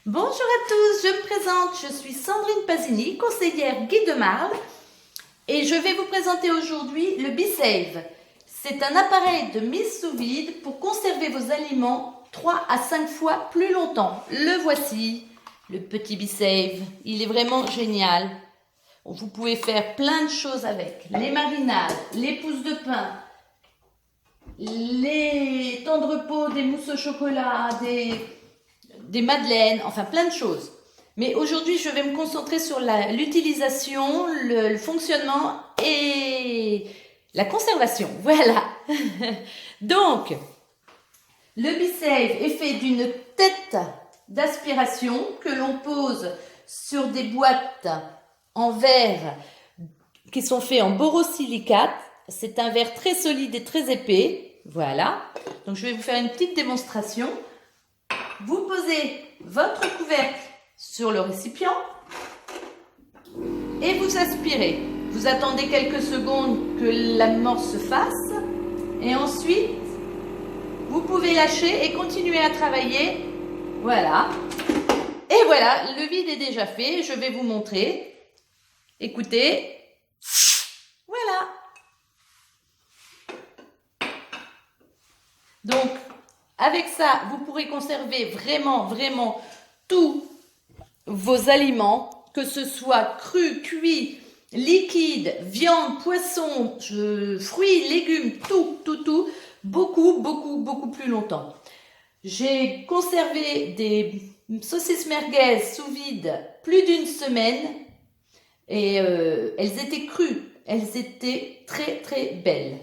Bonjour à tous, je me présente, je suis Sandrine Pasini, conseillère Guy de Marle et je vais vous présenter aujourd'hui le B-Save. C'est un appareil de mise sous vide pour conserver vos aliments 3 à 5 fois plus longtemps. Le voici, le petit B-Save, il est vraiment génial. Vous pouvez faire plein de choses avec, les marinades, les pousses de pain, les temps de repos, des mousses au chocolat, des madeleines, enfin plein de choses. Mais aujourd'hui, je vais me concentrer sur l'utilisation, le fonctionnement et la conservation. Voilà. Donc, le B-Save est fait d'une tête d'aspiration que l'on pose sur des boîtes en verre qui sont faits en borosilicate. C'est un verre très solide et très épais. Voilà. Donc, je vais vous faire une petite démonstration. Vous posez votre couvercle sur le récipient et vous aspirez. Vous attendez quelques secondes que l'amorce se fasse et ensuite vous pouvez lâcher et continuer à travailler. Voilà. Et voilà, le vide est déjà fait. Je vais vous montrer. Écoutez. Voilà. Donc, avec ça, vous pourrez conserver vraiment tous vos aliments, que ce soit cru, cuit, liquide, viande, poisson, fruits, légumes, tout, beaucoup plus longtemps. J'ai conservé des saucisses merguez sous vide plus d'une semaine et elles étaient crues, elles étaient très belles.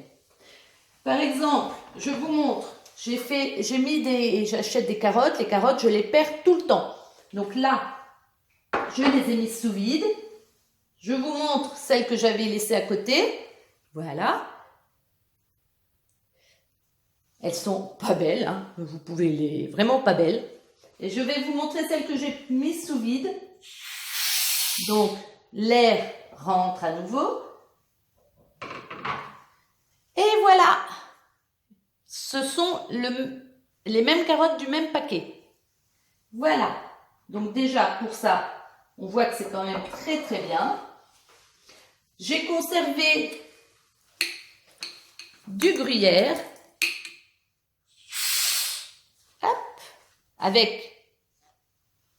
Par exemple, je vous montre. J'achète des carottes. Les carottes, je les perds tout le temps. Donc là, je les ai mises sous vide. Je vous montre celles que j'avais laissées à côté. Voilà. Elles sont pas belles, hein. Vous pouvez vraiment pas belles. Et je vais vous montrer celles que j'ai mises sous vide. Donc, l'air rentre à nouveau. Et voilà. Ce sont les mêmes carottes du même paquet. Voilà. Donc déjà, pour ça, on voit que c'est quand même très bien. J'ai conservé du gruyère. Hop. Avec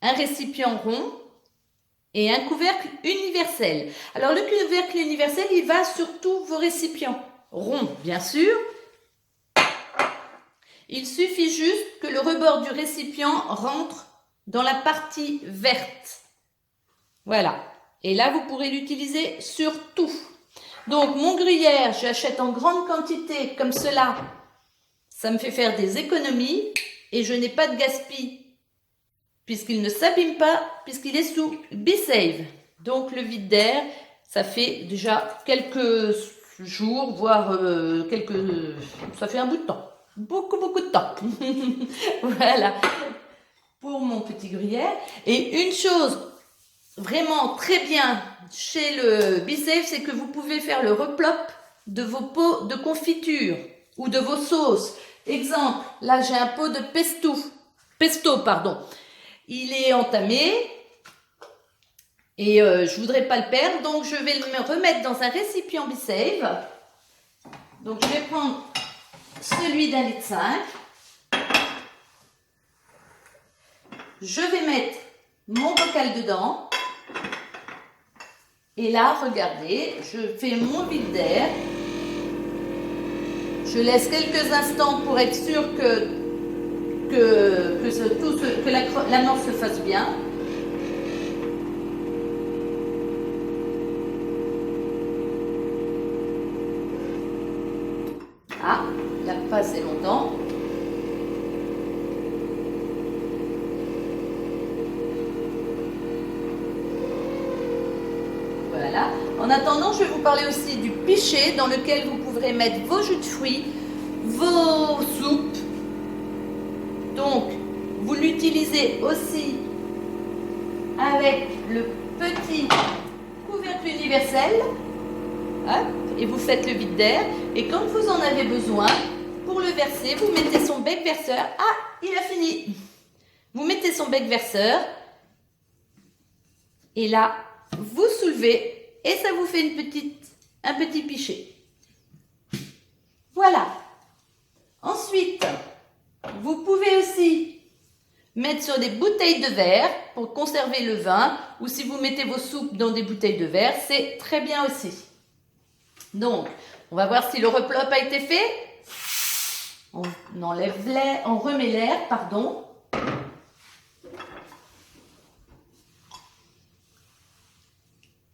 un récipient rond et un couvercle universel. Alors, le couvercle universel, il va sur tous vos récipients. Ronds, bien sûr. Il suffit juste que le rebord du récipient rentre dans la partie verte. Voilà. Et là, vous pourrez l'utiliser sur tout. Donc, mon gruyère, j'achète en grande quantité comme cela. Ça me fait faire des économies et je n'ai pas de gaspille puisqu'il ne s'abîme pas, puisqu'il est sous B-Save. Donc, le vide d'air, ça fait déjà quelques jours, voire ça fait un bout de temps. Beaucoup de temps. Voilà pour mon petit gruyère. Et une chose vraiment très bien chez le B-Save, c'est que vous pouvez faire le replop de vos pots de confiture ou de vos sauces. Exemple, là j'ai un pot de pesto, pardon. Il est entamé et je voudrais pas le perdre, donc je vais le remettre dans un récipient B-Save. Donc je vais prendre celui d'1,5 litre. Je vais mettre mon bocal dedans. Et là, regardez, je fais mon vide d'air. Je laisse quelques instants pour être sûr que l'amorce se fasse bien. Ah, il n'a pas assez longtemps. Voilà. En attendant, je vais vous parler aussi du pichet dans lequel vous pourrez mettre vos jus de fruits, vos soupes. Donc, vous l'utilisez aussi avec le petit couvercle universel. Hop, et vous faites le vide d'air. Et quand vous en avez besoin, pour le verser, vous mettez son bec verseur. Ah, il a fini. Vous mettez son bec verseur. Et là, vous soulevez et ça vous fait un petit pichet. Voilà. Ensuite, vous pouvez aussi mettre sur des bouteilles de verre pour conserver le vin, ou si vous mettez vos soupes dans des bouteilles de verre, c'est très bien aussi. Donc, on va voir si le replop a été fait. On enlève l'air, on remet l'air, pardon.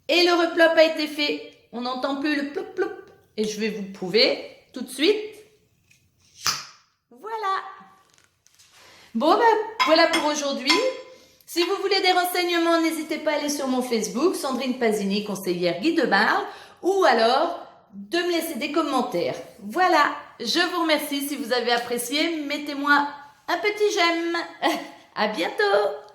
Et le replop a été fait. On n'entend plus le ploup ploup. Et je vais vous prouver tout de suite. Voilà. Bon, ben, voilà pour aujourd'hui. Si vous voulez des renseignements, n'hésitez pas à aller sur mon Facebook, Sandrine Pasini, conseillère Guy Demar, ou alors de me laisser des commentaires. Voilà, je vous remercie. Si vous avez apprécié, mettez-moi un petit j'aime. À bientôt.